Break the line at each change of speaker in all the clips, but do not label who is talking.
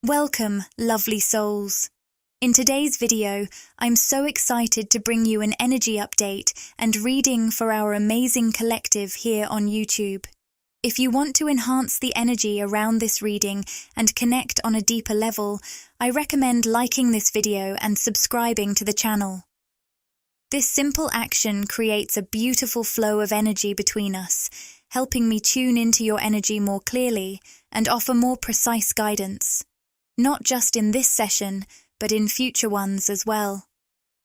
Welcome, lovely souls. In today's video, I'm so excited to bring you an energy update and reading for our amazing collective here on YouTube. If you want to enhance the energy around this reading and connect on a deeper level, I recommend liking this video and subscribing to the channel. This simple action creates a beautiful flow of energy between us, helping me tune into your energy more clearly and offer more precise guidance. Not just in this session, but in future ones as well.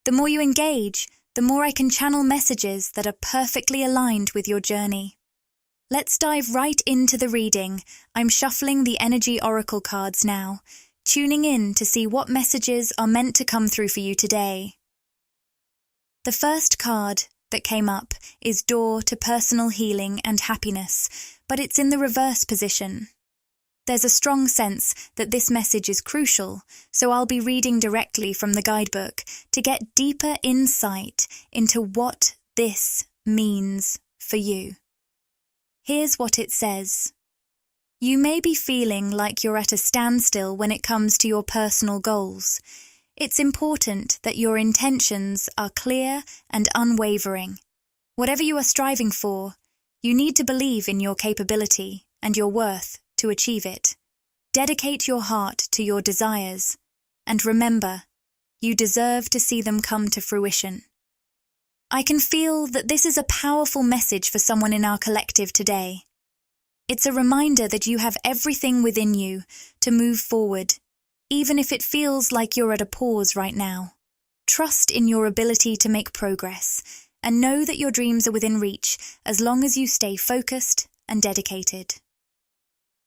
The more you engage, the more I can channel messages that are perfectly aligned with your journey. Let's dive right into the reading. I'm shuffling the energy oracle cards now, tuning in to see what messages are meant to come through for you today. The first card that came up is Door to Personal Healing and Happiness, but it's in the reverse position. There's a strong sense that this message is crucial, so I'll be reading directly from the guidebook to get deeper insight into what this means for you. Here's what it says. You may be feeling like you're at a standstill when it comes to your personal goals. It's important that your intentions are clear and unwavering. Whatever you are striving for, you need to believe in your capability and your worth to achieve it. Dedicate your heart to your desires, and remember, you deserve to see them come to fruition. I can feel that this is a powerful message for someone in our collective today. It's a reminder that you have everything within you to move forward, even if it feels like you're at a pause right now. Trust in your ability to make progress, and know that your dreams are within reach as long as you stay focused and dedicated.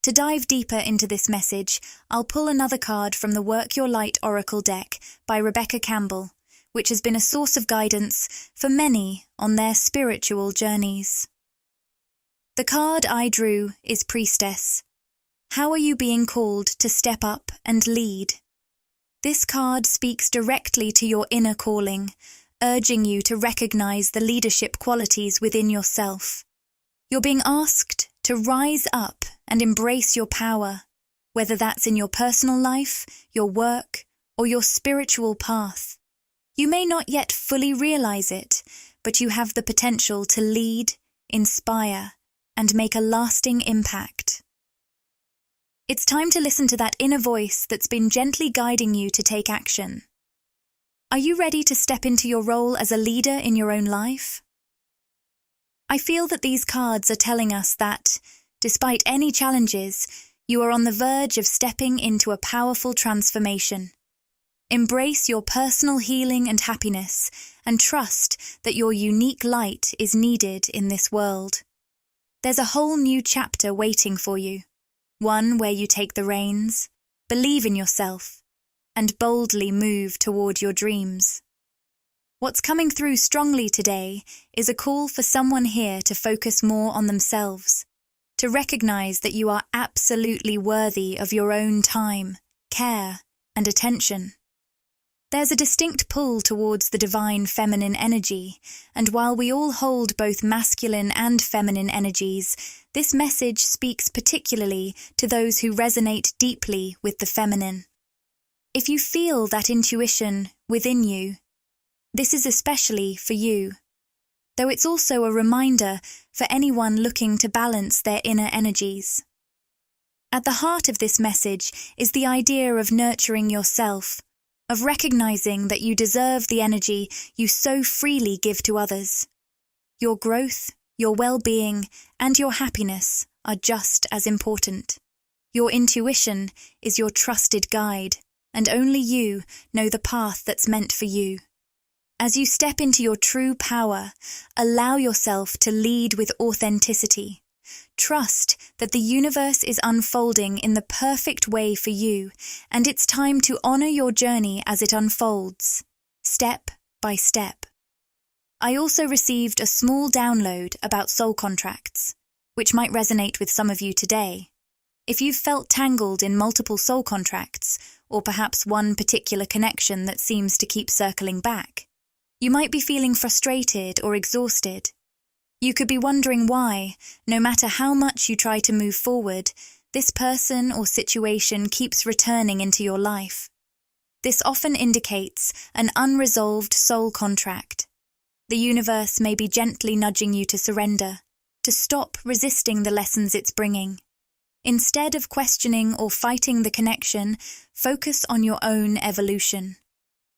To dive deeper into this message, I'll pull another card from the Work Your Light Oracle deck by Rebecca Campbell, which has been a source of guidance for many on their spiritual journeys. The card I drew is Priestess. How are you being called to step up and lead? This card speaks directly to your inner calling, urging you to recognize the leadership qualities within yourself. You're being asked to rise up and embrace your power, whether that's in your personal life, your work, or your spiritual path. You may not yet fully realize it, but you have the potential to lead, inspire, and make a lasting impact. It's time to listen to that inner voice that's been gently guiding you to take action. Are you ready to step into your role as a leader in your own life? I feel that these cards are telling us that, despite any challenges, you are on the verge of stepping into a powerful transformation. Embrace your personal healing and happiness, and trust that your unique light is needed in this world. There's a whole new chapter waiting for you, one where you take the reins, believe in yourself, and boldly move toward your dreams. What's coming through strongly today is a call for someone here to focus more on themselves, to recognize that you are absolutely worthy of your own time, care, and attention. There's a distinct pull towards the divine feminine energy, and while we all hold both masculine and feminine energies, this message speaks particularly to those who resonate deeply with the feminine. If you feel that intuition within you, this is especially for you, though it's also a reminder for anyone looking to balance their inner energies. At the heart of this message is the idea of nurturing yourself, of recognizing that you deserve the energy you so freely give to others. Your growth, your well-being, and your happiness are just as important. Your intuition is your trusted guide, and only you know the path that's meant for you. As you step into your true power, allow yourself to lead with authenticity. Trust that the universe is unfolding in the perfect way for you, and it's time to honor your journey as it unfolds, step by step. I also received a small download about soul contracts, which might resonate with some of you today. If you've felt tangled in multiple soul contracts, or perhaps one particular connection that seems to keep circling back, you might be feeling frustrated or exhausted. You could be wondering why, no matter how much you try to move forward, This person or situation keeps returning into your life. This often indicates an unresolved soul contract. The universe may be gently nudging you to surrender, to stop resisting the lessons it's bringing. Instead of questioning or fighting the connection, focus on your own evolution.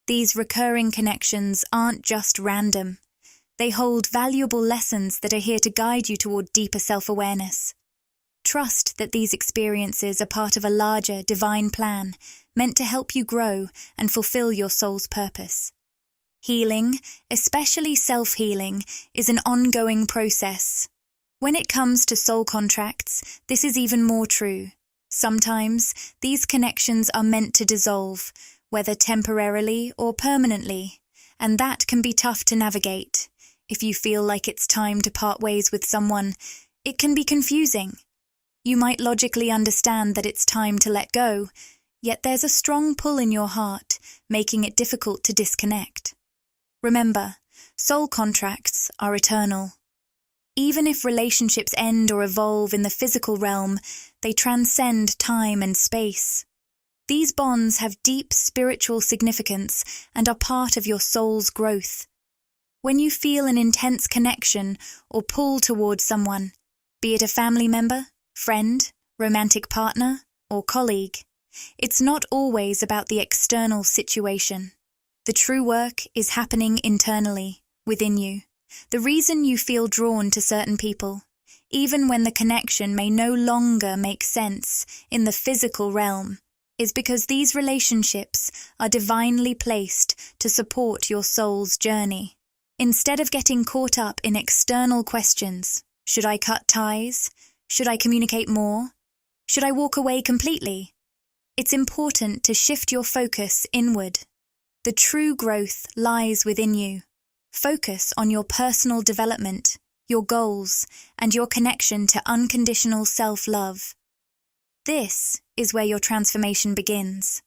These recurring connections aren't just random. They hold valuable lessons that are here to guide you toward deeper self-awareness. Trust that these experiences are part of a larger, divine plan, meant to help you grow and fulfill your soul's purpose. Healing, especially self-healing, is an ongoing process. When it comes to soul contracts, this is even more true. Sometimes, these connections are meant to dissolve, whether temporarily or permanently, and that can be tough to navigate. If you feel like it's time to part ways with someone, it can be confusing. You might logically understand that it's time to let go, yet there's a strong pull in your heart, making it difficult to disconnect. Remember, soul contracts are eternal. Even if relationships end or evolve in the physical realm, they transcend time and space. These bonds have deep spiritual significance and are part of your soul's growth. When you feel an intense connection or pull towards someone, be it a family member, friend, romantic partner, or colleague, it's not always about the external situation. The true work is happening internally, within you. The reason you feel drawn to certain people, even when the connection may no longer make sense in the physical realm, is because these relationships are divinely placed to support your soul's journey. Instead of getting caught up in external questions, should I cut ties? Should I communicate more? Should I walk away completely? It's important to shift your focus inward. The true growth lies within you. Focus on your personal development, your goals, and your connection to unconditional self-love. This is where your transformation begins.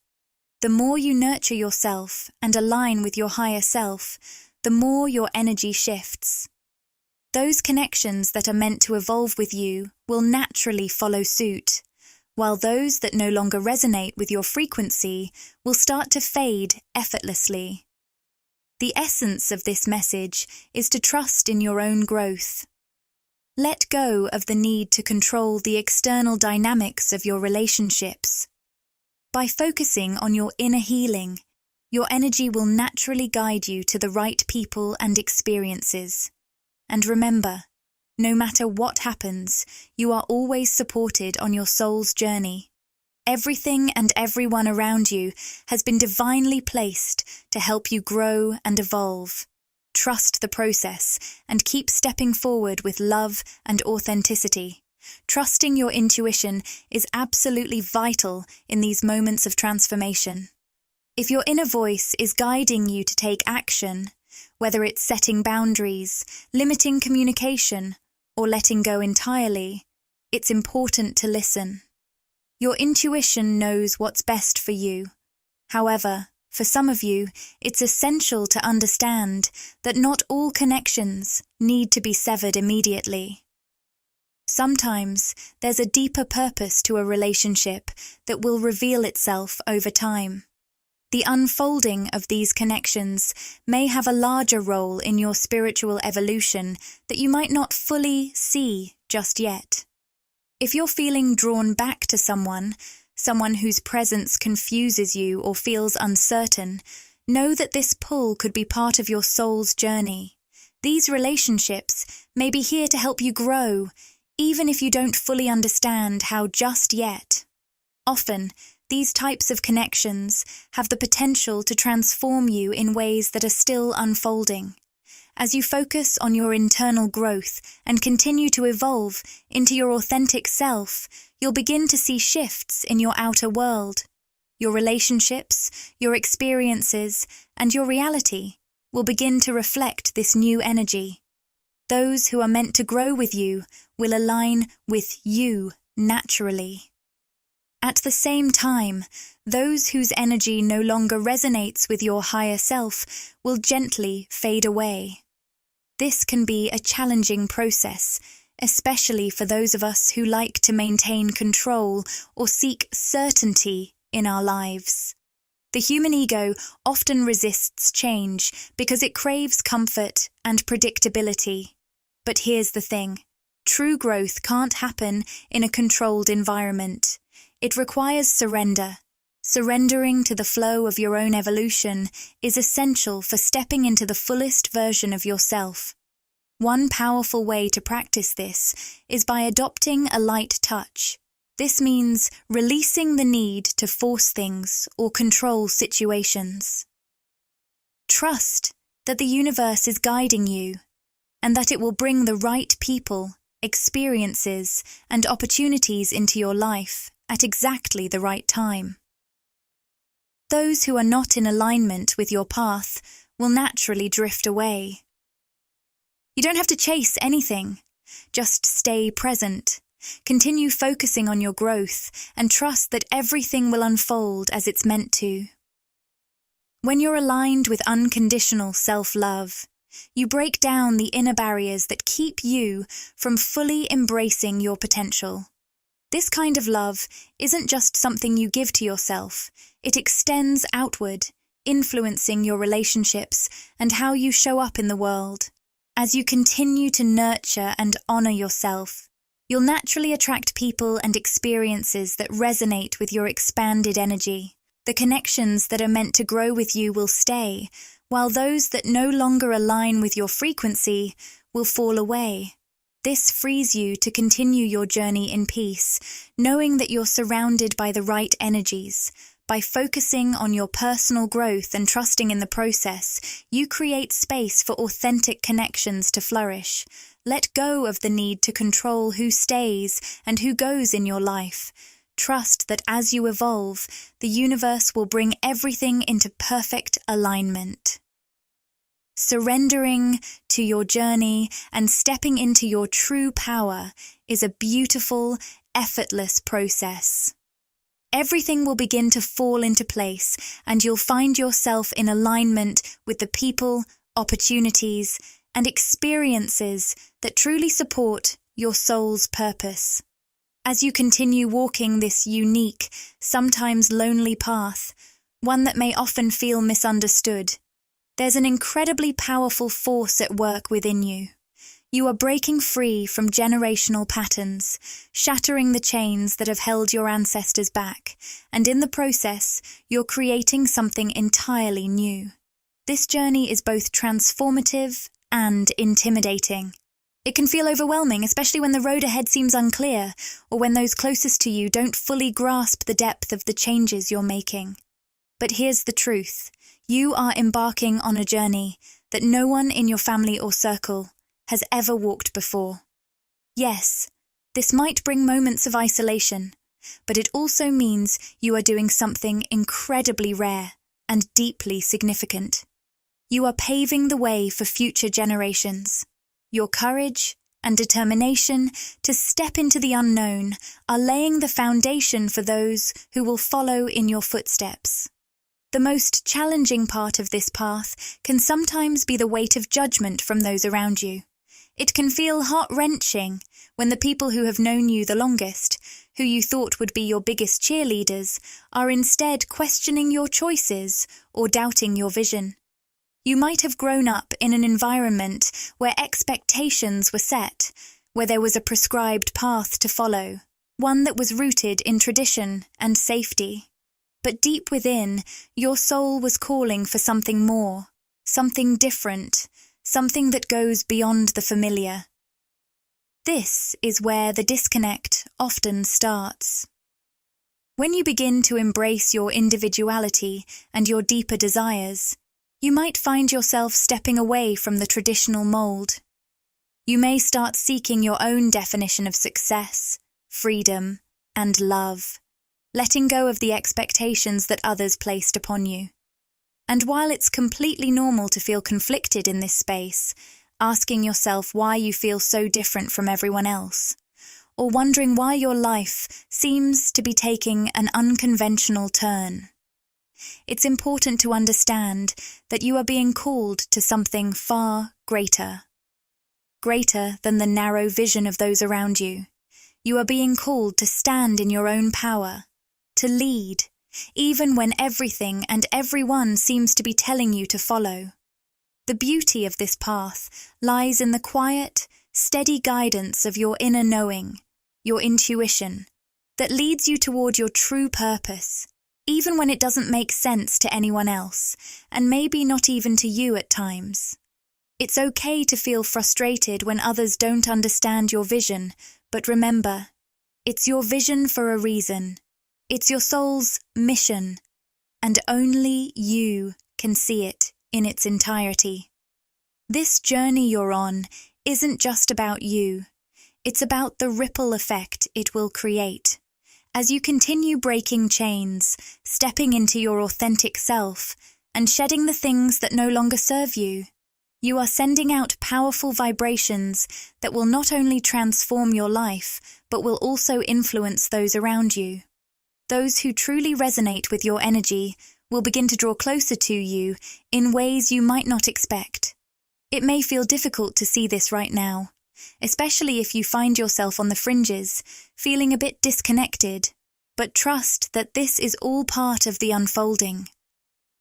The more you nurture yourself and align with your higher self, the more your energy shifts. Those connections that are meant to evolve with you will naturally follow suit, while those that no longer resonate with your frequency will start to fade effortlessly. The essence of this message is to trust in your own growth. Let go of the need to control the external dynamics of your relationships. By focusing on your inner healing, your energy will naturally guide you to the right people and experiences. And remember, no matter what happens, you are always supported on your soul's journey. Everything and everyone around you has been divinely placed to help you grow and evolve. Trust the process and keep stepping forward with love and authenticity. Trusting your intuition is absolutely vital in these moments of transformation. If your inner voice is guiding you to take action, whether it's setting boundaries, limiting communication, or letting go entirely, it's important to listen. Your intuition knows what's best for you. However, for some of you, it's essential to understand that not all connections need to be severed immediately. Sometimes there's a deeper purpose to a relationship that will reveal itself over time. The unfolding of these connections may have a larger role in your spiritual evolution that you might not fully see just yet. If you're feeling drawn back to someone whose presence confuses you or feels uncertain, know that this pull could be part of your soul's journey. These relationships may be here to help you grow, even if you don't fully understand how just yet. Often, these types of connections have the potential to transform you in ways that are still unfolding. As you focus on your internal growth and continue to evolve into your authentic self, you'll begin to see shifts in your outer world. Your relationships, your experiences, and your reality will begin to reflect this new energy. Those who are meant to grow with you will align with you naturally. At the same time, those whose energy no longer resonates with your higher self will gently fade away. This can be a challenging process, especially for those of us who like to maintain control or seek certainty in our lives. The human ego often resists change because it craves comfort and predictability. But here's the thing. True growth can't happen in a controlled environment. It requires surrender. Surrendering to the flow of your own evolution is essential for stepping into the fullest version of yourself. One powerful way to practice this is by adopting a light touch. This means releasing the need to force things or control situations. Trust that the universe is guiding you and that it will bring the right people, experiences, and opportunities into your life at exactly the right time. Those who are not in alignment with your path will naturally drift away. You don't have to chase anything. Just stay present. Continue focusing on your growth and trust that everything will unfold as it's meant to. When you're aligned with unconditional self-love, you break down the inner barriers that keep you from fully embracing your potential. This kind of love isn't just something you give to yourself. It extends outward, influencing your relationships and how you show up in the world. As you continue to nurture and honor yourself, you'll naturally attract people and experiences that resonate with your expanded energy. The connections that are meant to grow with you will stay, while those that no longer align with your frequency will fall away. This frees you to continue your journey in peace, knowing that you're surrounded by the right energies. By focusing on your personal growth and trusting in the process, you create space for authentic connections to flourish. Let go of the need to control who stays and who goes in your life. Trust that as you evolve, the universe will bring everything into perfect alignment. Surrendering to your journey and stepping into your true power is a beautiful, effortless process. Everything will begin to fall into place, and you'll find yourself in alignment with the people, opportunities, and experiences that truly support your soul's purpose. As you continue walking this unique, sometimes lonely path, one that may often feel misunderstood, there's an incredibly powerful force at work within you. You are breaking free from generational patterns, shattering the chains that have held your ancestors back, and in the process, you're creating something entirely new. This journey is both transformative and intimidating. It can feel overwhelming, especially when the road ahead seems unclear, or when those closest to you don't fully grasp the depth of the changes you're making. But here's the truth. You are embarking on a journey that no one in your family or circle has ever walked before. Yes, this might bring moments of isolation, but it also means you are doing something incredibly rare and deeply significant. You are paving the way for future generations. Your courage and determination to step into the unknown are laying the foundation for those who will follow in your footsteps. The most challenging part of this path can sometimes be the weight of judgment from those around you. It can feel heart-wrenching when the people who have known you the longest, who you thought would be your biggest cheerleaders, are instead questioning your choices or doubting your vision. You might have grown up in an environment where expectations were set, where there was a prescribed path to follow, one that was rooted in tradition and safety. But deep within, your soul was calling for something more, something different, something that goes beyond the familiar. This is where the disconnect often starts. When you begin to embrace your individuality and your deeper desires, you might find yourself stepping away from the traditional mold. You may start seeking your own definition of success, freedom, and love, letting go of the expectations that others placed upon you. And while it's completely normal to feel conflicted in this space, asking yourself why you feel so different from everyone else, or wondering why your life seems to be taking an unconventional turn, it's important to understand that you are being called to something far greater. greater than the narrow vision of those around you. You are being called to stand in your own power, to lead, even when everything and everyone seems to be telling you to follow. The beauty of this path lies in the quiet, steady guidance of your inner knowing, your intuition, that leads you toward your true purpose, even when it doesn't make sense to anyone else, and maybe not even to you at times. It's okay to feel frustrated when others don't understand your vision, but remember, it's your vision for a reason. It's your soul's mission, and only you can see it in its entirety. This journey you're on isn't just about you. It's about the ripple effect it will create. As you continue breaking chains, stepping into your authentic self, and shedding the things that no longer serve you, you are sending out powerful vibrations that will not only transform your life, but will also influence those around you. Those who truly resonate with your energy will begin to draw closer to you in ways you might not expect. It may feel difficult to see this right now, especially if you find yourself on the fringes, feeling a bit disconnected, but trust that this is all part of the unfolding.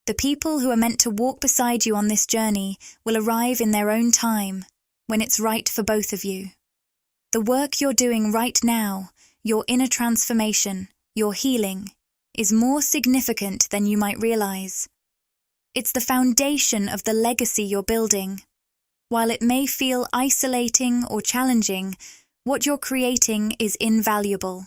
The people who are meant to walk beside you on this journey will arrive in their own time, when it's right for both of you. The work you're doing right now, your inner transformation, your healing, is more significant than you might realize. It's the foundation of the legacy you're building. While it may feel isolating or challenging, what you're creating is invaluable.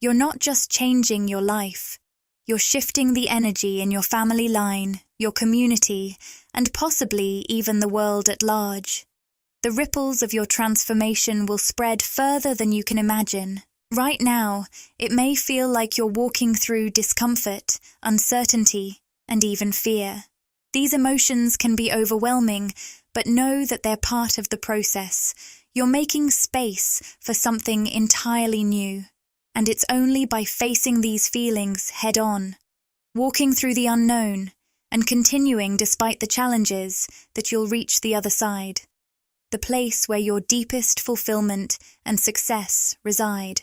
You're not just changing your life, you're shifting the energy in your family line, your community, and possibly even the world at large. The ripples of your transformation will spread further than you can imagine. Right now, it may feel like you're walking through discomfort, uncertainty, and even fear. These emotions can be overwhelming, but know that they're part of the process. You're making space for something entirely new. And it's only by facing these feelings head-on, walking through the unknown, and continuing despite the challenges that you'll reach the other side, the place where your deepest fulfillment and success reside.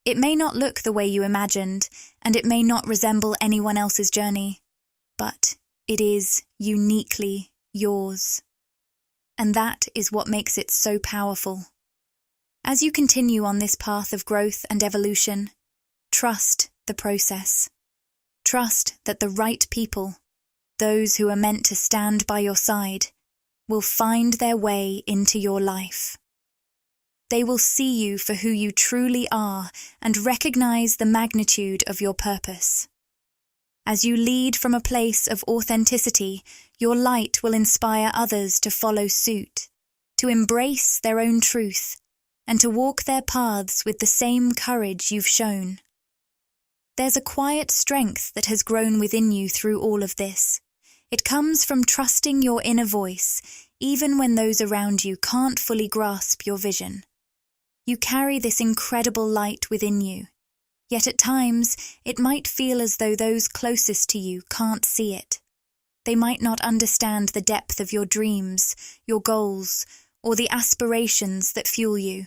It may not look the way you imagined, and it may not resemble anyone else's journey, but it is uniquely yours. And that is what makes it so powerful. As you continue on this path of growth and evolution, trust the process. Trust that the right people, those who are meant to stand by your side, will find their way into your life. They will see you for who you truly are and recognize the magnitude of your purpose. As you lead from a place of authenticity, your light will inspire others to follow suit, to embrace their own truth, and to walk their paths with the same courage you've shown. There's a quiet strength that has grown within you through all of this. It comes from trusting your inner voice, even when those around you can't fully grasp your vision. You carry this incredible light within you, yet at times it might feel as though those closest to you can't see it. They might not understand the depth of your dreams, your goals, or the aspirations that fuel you,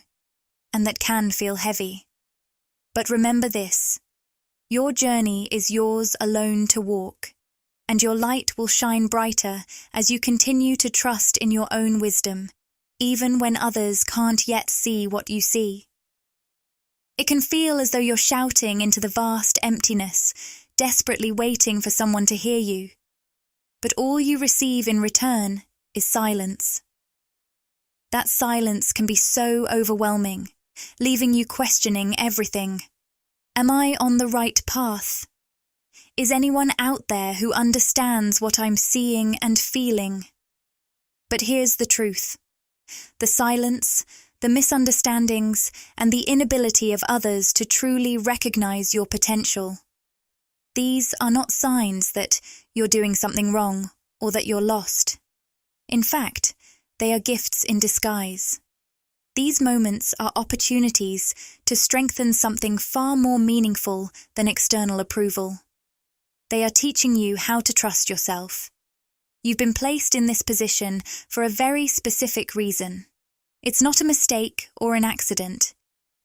and that can feel heavy. But remember this, your journey is yours alone to walk, and your light will shine brighter as you continue to trust in your own wisdom, even when others can't yet see what you see. It can feel as though you're shouting into the vast emptiness, desperately waiting for someone to hear you. But all you receive in return is silence. That silence can be so overwhelming, leaving you questioning everything. Am I on the right path? Is anyone out there who understands what I'm seeing and feeling? But here's the truth. The silence, the misunderstandings, and the inability of others to truly recognize your potential. These are not signs that you're doing something wrong or that you're lost. In fact, they are gifts in disguise. These moments are opportunities to strengthen something far more meaningful than external approval. They are teaching you how to trust yourself. You've been placed in this position for a very specific reason. It's not a mistake or an accident.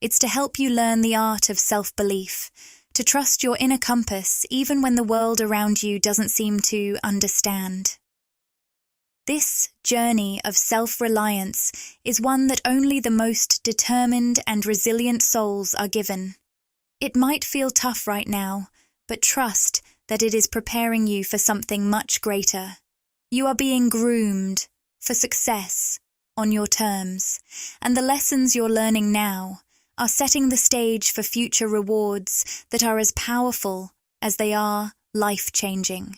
It's to help you learn the art of self-belief, to trust your inner compass even when the world around you doesn't seem to understand. This journey of self-reliance is one that only the most determined and resilient souls are given. It might feel tough right now, but trust that it is preparing you for something much greater. You are being groomed for success on your terms, and the lessons you're learning now are setting the stage for future rewards that are as powerful as they are life-changing.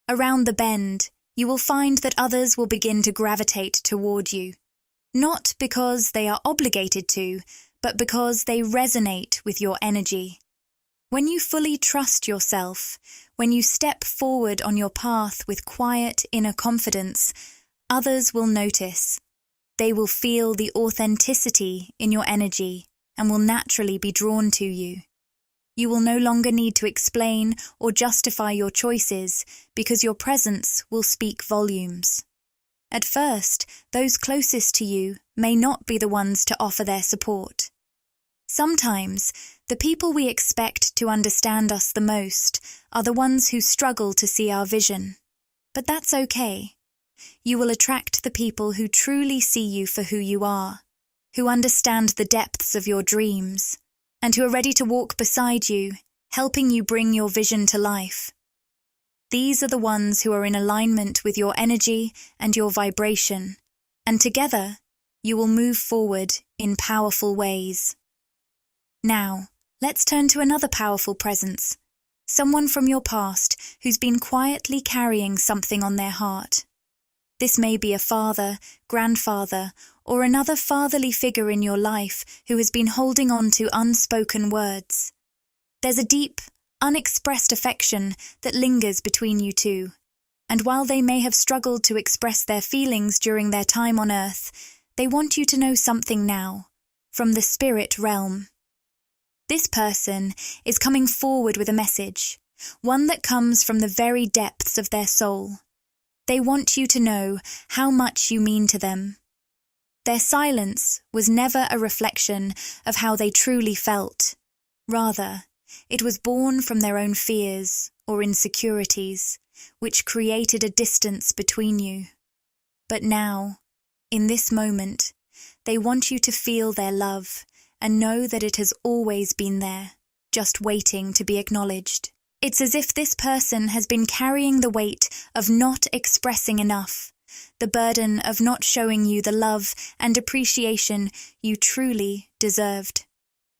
Around the bend, you will find that others will begin to gravitate toward you, not because they are obligated to, but because they resonate with your energy. When you fully trust yourself, when you step forward on your path with quiet inner confidence, others will notice. They will feel the authenticity in your energy and will naturally be drawn to you. You will no longer need to explain or justify your choices because your presence will speak volumes. At first, those closest to you may not be the ones to offer their support. Sometimes, the people we expect to understand us the most are the ones who struggle to see our vision. But that's okay. You will attract the people who truly see you for who you are, who understand the depths of your dreams, and who are ready to walk beside you, helping you bring your vision to life. These are the ones who are in alignment with your energy and your vibration, and together, you will move forward in powerful ways. Now, let's turn to another powerful presence, someone from your past who's been quietly carrying something on their heart. This may be a father, grandfather, or another fatherly figure in your life who has been holding on to unspoken words. There's a deep, unexpressed affection that lingers between you two, and while they may have struggled to express their feelings during their time on Earth, they want you to know something now, from the spirit realm. This person is coming forward with a message, one that comes from the very depths of their soul. They want you to know how much you mean to them. Their silence was never a reflection of how they truly felt. Rather, it was born from their own fears or insecurities, which created a distance between you. But now, in this moment, they want you to feel their love and know that it has always been there, just waiting to be acknowledged. It's as if this person has been carrying the weight of not expressing enough, the burden of not showing you the love and appreciation you truly deserved.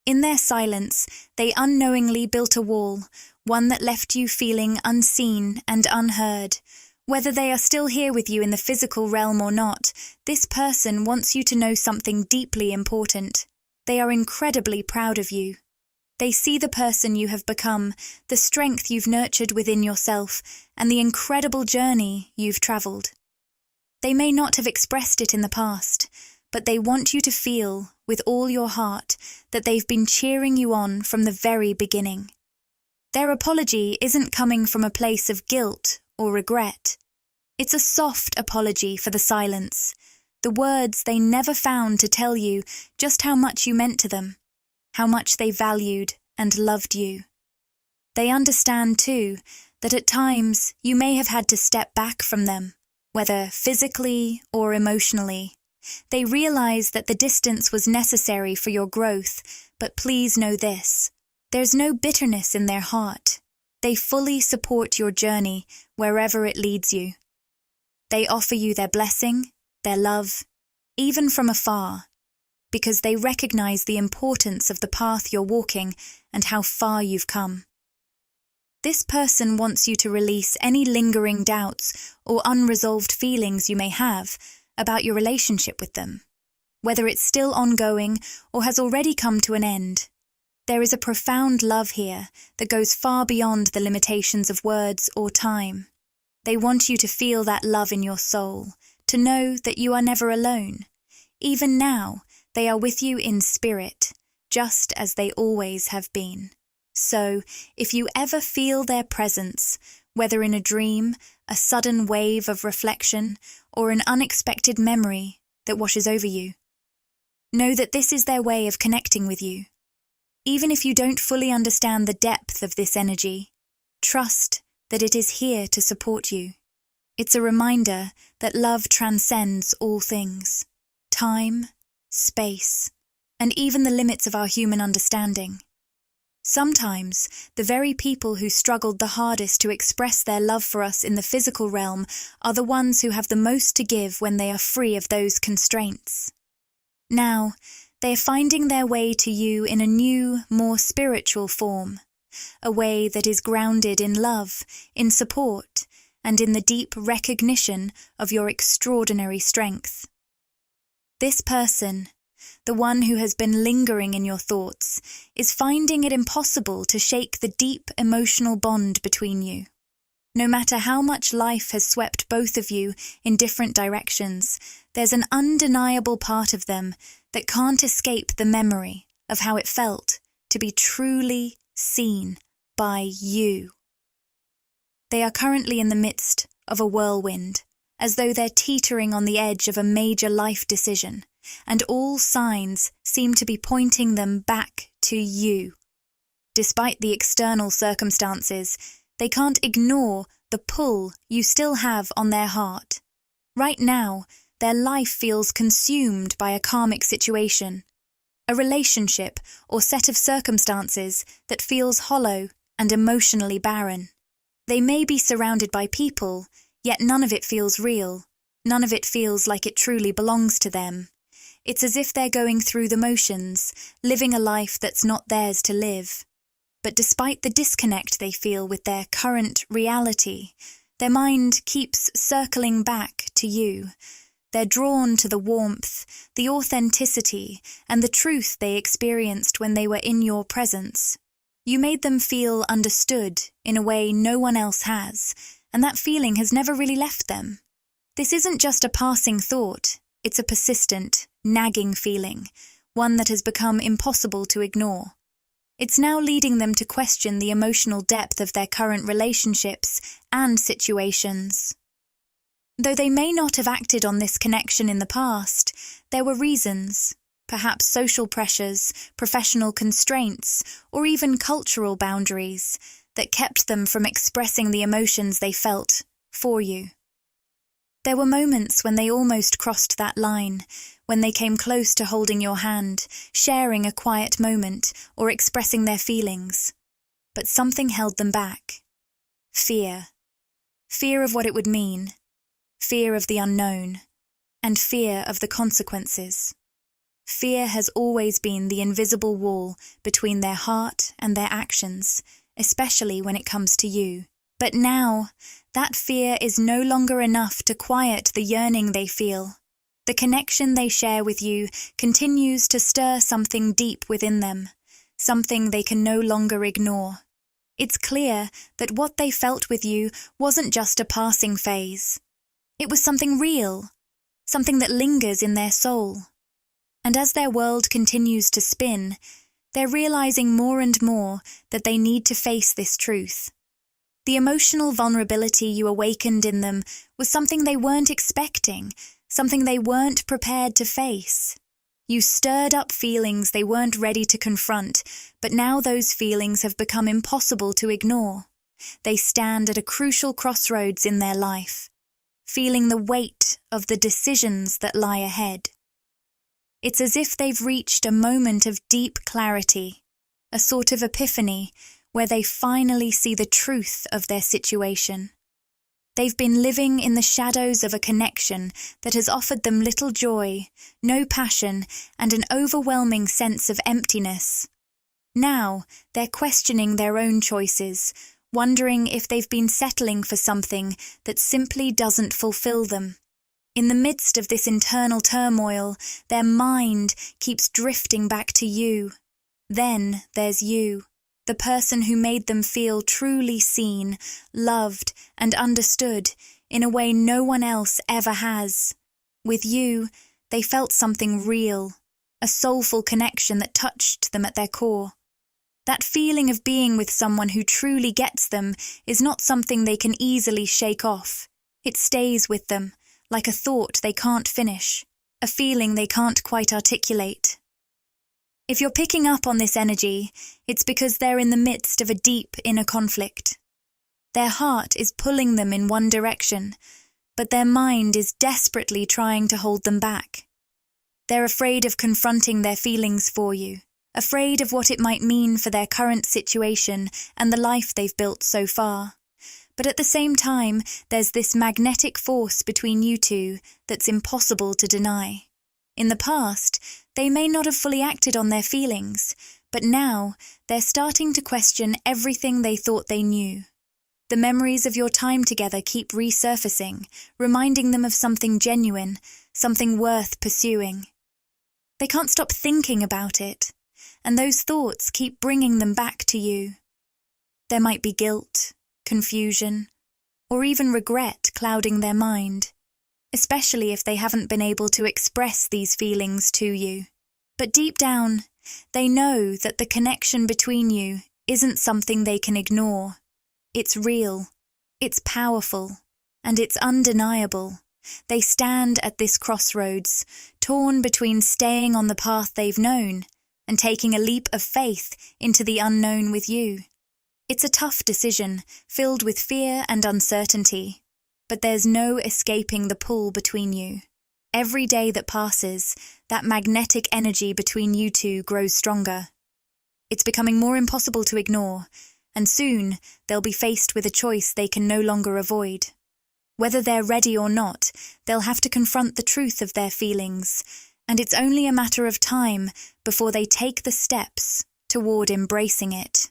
In their silence, they unknowingly built a wall, one that left you feeling unseen and unheard. Whether they are still here with you in the physical realm or not, this person wants you to know something deeply important. They are incredibly proud of you. They see the person you have become, the strength you've nurtured within yourself, and the incredible journey you've traveled. They may not have expressed it in the past, but they want you to feel, with all your heart, that they've been cheering you on from the very beginning. Their apology isn't coming from a place of guilt or regret. It's a soft apology for the silence, the words they never found to tell you just how much you meant to them, how much they valued and loved you. They understand, too, that at times you may have had to step back from them, whether physically or emotionally. They realize that the distance was necessary for your growth, but please know this: there's no bitterness in their heart. They fully support your journey wherever it leads you. They offer you their blessing, their love, even from afar, because they recognize the importance of the path you're walking and how far you've come. This person wants you to release any lingering doubts or unresolved feelings you may have about your relationship with them, whether it's still ongoing or has already come to an end. There is a profound love here that goes far beyond the limitations of words or time. They want you to feel that love in your soul, to know that you are never alone. Even now, they are with you in spirit, just as they always have been. So, if you ever feel their presence, whether in a dream, a sudden wave of reflection, or an unexpected memory that washes over you, Know that this is their way of connecting with you. Even if you don't fully understand the depth of this energy, trust that it is here to support you. It's a reminder that love transcends all things: time, space, and even the limits of our human understanding. Sometimes, the very people who struggled the hardest to express their love for us in the physical realm are the ones who have the most to give when they are free of those constraints. Now, they are finding their way to you in a new, more spiritual form, a way that is grounded in love, in support, and in the deep recognition of your extraordinary strength. This person, the one who has been lingering in your thoughts, is finding it impossible to shake the deep emotional bond between you. No matter how much life has swept both of you in different directions, there's an undeniable part of them that can't escape the memory of how it felt to be truly seen by you. They are currently in the midst of a whirlwind, as though they're teetering on the edge of a major life decision, and all signs seem to be pointing them back to you. Despite the external circumstances, they can't ignore the pull you still have on their heart. Right now, their life feels consumed by a karmic situation, a relationship or set of circumstances that feels hollow and emotionally barren. They may be surrounded by people, yet none of it feels real. None of it feels like it truly belongs to them. It's as if they're going through the motions, living a life that's not theirs to live. But despite the disconnect they feel with their current reality, their mind keeps circling back to you. They're drawn to the warmth, the authenticity, and the truth they experienced when they were in your presence. You made them feel understood in a way no one else has, and that feeling has never really left them. This isn't just a passing thought, it's a persistent, nagging feeling, one that has become impossible to ignore. It's now leading them to question the emotional depth of their current relationships and situations. Though they may not have acted on this connection in the past, there were reasons, perhaps social pressures, professional constraints, or even cultural boundaries, that kept them from expressing the emotions they felt for you. There were moments when they almost crossed that line, when they came close to holding your hand, sharing a quiet moment, or expressing their feelings. But something held them back. Fear. Fear of what it would mean. Fear of the unknown. And fear of the consequences. Fear has always been the invisible wall between their heart and their actions, especially when it comes to you. But now, that fear is no longer enough to quiet the yearning they feel. The connection they share with you continues to stir something deep within them, something they can no longer ignore. It's clear that what they felt with you wasn't just a passing phase. It was something real, something that lingers in their soul. And as their world continues to spin, they're realizing more and more that they need to face this truth. The emotional vulnerability you awakened in them was something they weren't expecting, something they weren't prepared to face. You stirred up feelings they weren't ready to confront, but now those feelings have become impossible to ignore. They stand at a crucial crossroads in their life, feeling the weight of the decisions that lie ahead. It's as if they've reached a moment of deep clarity, a sort of epiphany, where they finally see the truth of their situation. They've been living in the shadows of a connection that has offered them little joy, no passion, and an overwhelming sense of emptiness. Now, they're questioning their own choices, wondering if they've been settling for something that simply doesn't fulfill them. In the midst of this internal turmoil, their mind keeps drifting back to you. Then there's you, the person who made them feel truly seen, loved, and understood in a way no one else ever has. With you, they felt something real, a soulful connection that touched them at their core. That feeling of being with someone who truly gets them is not something they can easily shake off. It stays with them, like a thought they can't finish, a feeling they can't quite articulate. If you're picking up on this energy, it's because they're in the midst of a deep inner conflict. Their heart is pulling them in one direction, but their mind is desperately trying to hold them back. They're afraid of confronting their feelings for you, afraid of what it might mean for their current situation and the life they've built so far. But at the same time, there's this magnetic force between you two that's impossible to deny. In the past, they may not have fully acted on their feelings, but now they're starting to question everything they thought they knew. The memories of your time together keep resurfacing, reminding them of something genuine, something worth pursuing. They can't stop thinking about it, and those thoughts keep bringing them back to you. There might be guilt, confusion, or even regret clouding their mind, especially if they haven't been able to express these feelings to you. But deep down, they know that the connection between you isn't something they can ignore. It's real, it's powerful, and it's undeniable. They stand at this crossroads, torn between staying on the path they've known and taking a leap of faith into the unknown with you. It's a tough decision, filled with fear and uncertainty, but there's no escaping the pull between you. Every day that passes, that magnetic energy between you two grows stronger. It's becoming more impossible to ignore, and soon they'll be faced with a choice they can no longer avoid. Whether they're ready or not, they'll have to confront the truth of their feelings, and it's only a matter of time before they take the steps toward embracing it.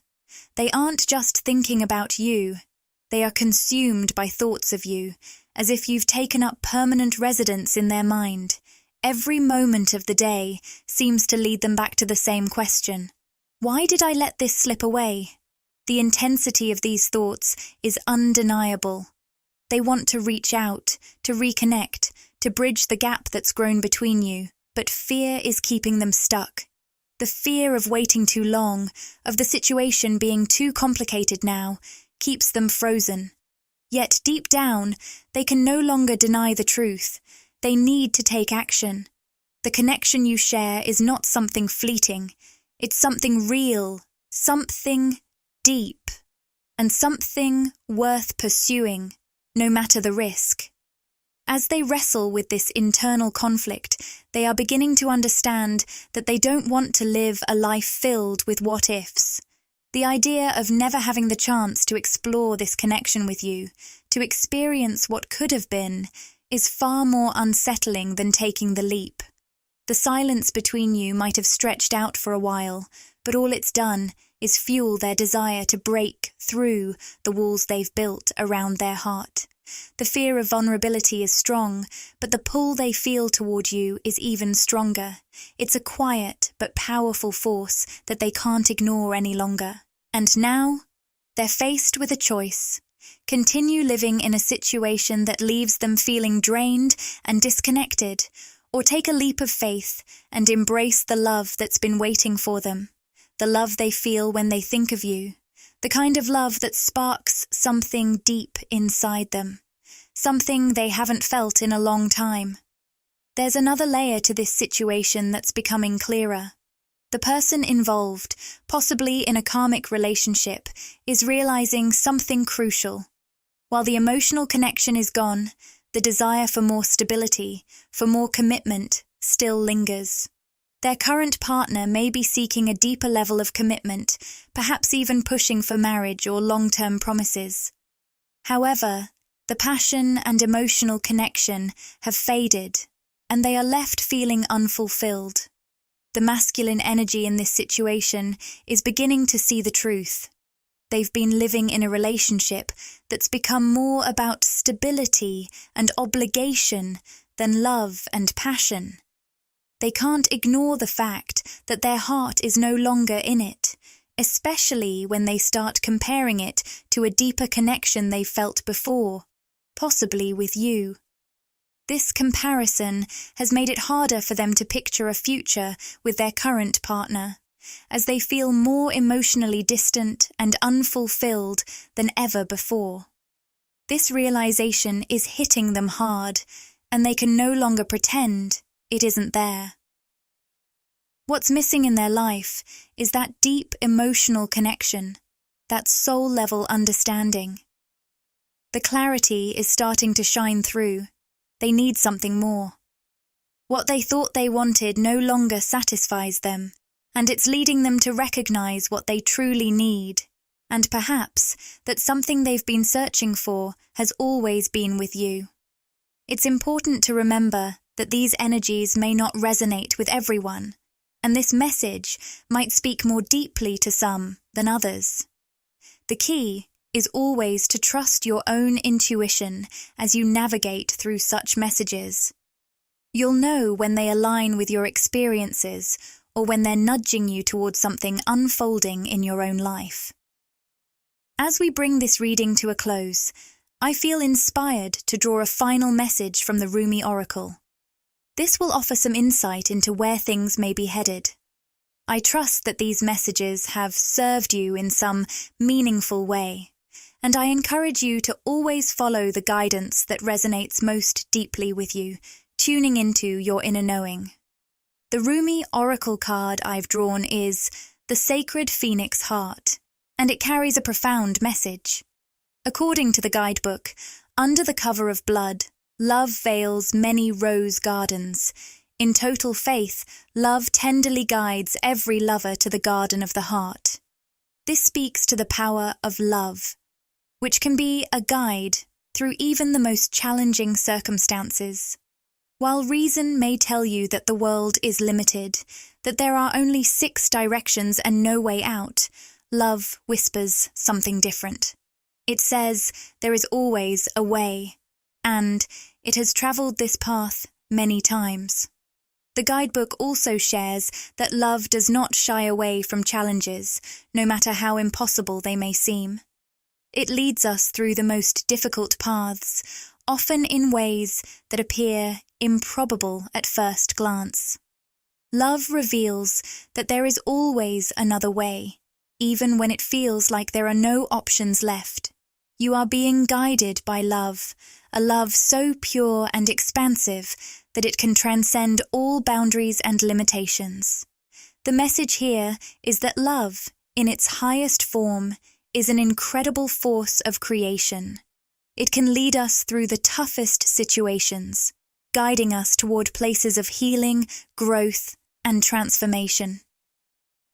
They aren't just thinking about you, they are consumed by thoughts of you, as if you've taken up permanent residence in their mind. Every moment of the day seems to lead them back to the same question. Why did I let this slip away? The intensity of these thoughts is undeniable. They want to reach out, to reconnect, to bridge the gap that's grown between you, but fear is keeping them stuck. The fear of waiting too long, of the situation being too complicated now, keeps them frozen. Yet deep down, they can no longer deny the truth. They need to take action. The connection you share is not something fleeting. It's something real, something deep, and something worth pursuing, no matter the risk. As they wrestle with this internal conflict, they are beginning to understand that they don't want to live a life filled with what-ifs. The idea of never having the chance to explore this connection with you, to experience what could have been, is far more unsettling than taking the leap. The silence between you might have stretched out for a while, but all it's done is fuel their desire to break through the walls they've built around their heart. The fear of vulnerability is strong, but the pull they feel toward you is even stronger. It's a quiet but powerful force that they can't ignore any longer. And now, they're faced with a choice. Continue living in a situation that leaves them feeling drained and disconnected, or take a leap of faith and embrace the love that's been waiting for them, the love they feel when they think of you, the kind of love that sparks something deep inside them, something they haven't felt in a long time. There's another layer to this situation that's becoming clearer. The person involved, possibly in a karmic relationship, is realizing something crucial. While the emotional connection is gone, the desire for more stability, for more commitment, still lingers. Their current partner may be seeking a deeper level of commitment, perhaps even pushing for marriage or long-term promises. However, the passion and emotional connection have faded, and they are left feeling unfulfilled. The masculine energy in this situation is beginning to see the truth. They've been living in a relationship that's become more about stability and obligation than love and passion. They can't ignore the fact that their heart is no longer in it, especially when they start comparing it to a deeper connection they felt before, possibly with you. This comparison has made it harder for them to picture a future with their current partner, as they feel more emotionally distant and unfulfilled than ever before. This realization is hitting them hard, and they can no longer pretend it isn't there. What's missing in their life is that deep emotional connection, that soul-level understanding. The clarity is starting to shine through. They need something more. What they thought they wanted no longer satisfies them, and it's leading them to recognize what they truly need, and perhaps that something they've been searching for has always been with you. It's important to remember that these energies may not resonate with everyone, and this message might speak more deeply to some than others. The key is always to trust your own intuition as you navigate through such messages. You'll know when they align with your experiences or when they're nudging you towards something unfolding in your own life. As we bring this reading to a close, I feel inspired to draw a final message from the Rumi Oracle. This will offer some insight into where things may be headed. I trust that these messages have served you in some meaningful way, and I encourage you to always follow the guidance that resonates most deeply with you, tuning into your inner knowing. The Rumi Oracle card I've drawn is the Sacred Phoenix Heart, and it carries a profound message. According to the guidebook, under the cover of blood, love veils many rose gardens. In total faith, love tenderly guides every lover to the garden of the heart. This speaks to the power of love, which can be a guide through even the most challenging circumstances. While reason may tell you that the world is limited, that there are only 6 directions and no way out, love whispers something different. It says there is always a way, and it has travelled this path many times. The guidebook also shares that love does not shy away from challenges, no matter how impossible they may seem. It leads us through the most difficult paths, often in ways that appear improbable at first glance. Love reveals that there is always another way, even when it feels like there are no options left. You are being guided by love, a love so pure and expansive that it can transcend all boundaries and limitations. The message here is that love, in its highest form, is an incredible force of creation. It can lead us through the toughest situations, guiding us toward places of healing, growth, and transformation.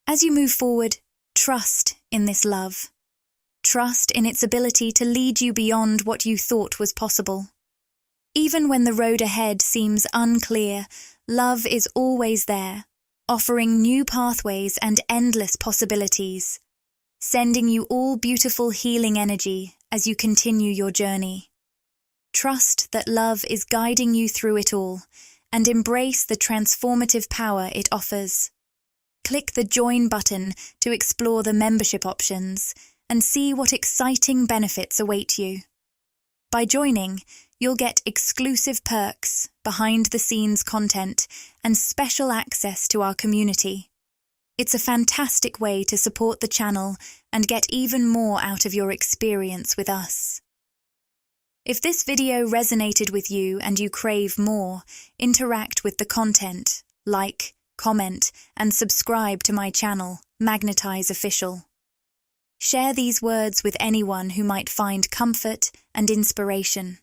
As you move forward, trust in this love. Trust in its ability to lead you beyond what you thought was possible. Even when the road ahead seems unclear, love is always there, offering new pathways and endless possibilities, sending you all beautiful healing energy as you continue your journey. Trust that love is guiding you through it all, and embrace the transformative power it offers. Click the Join button to explore the membership options and see what exciting benefits await you. By joining, you'll get exclusive perks, behind-the-scenes content, and special access to our community. It's a fantastic way to support the channel and get even more out of your experience with us. If this video resonated with you and you crave more, interact with the content, like, comment, and subscribe to my channel, Magnetize Official. Share these words with anyone who might find comfort and inspiration.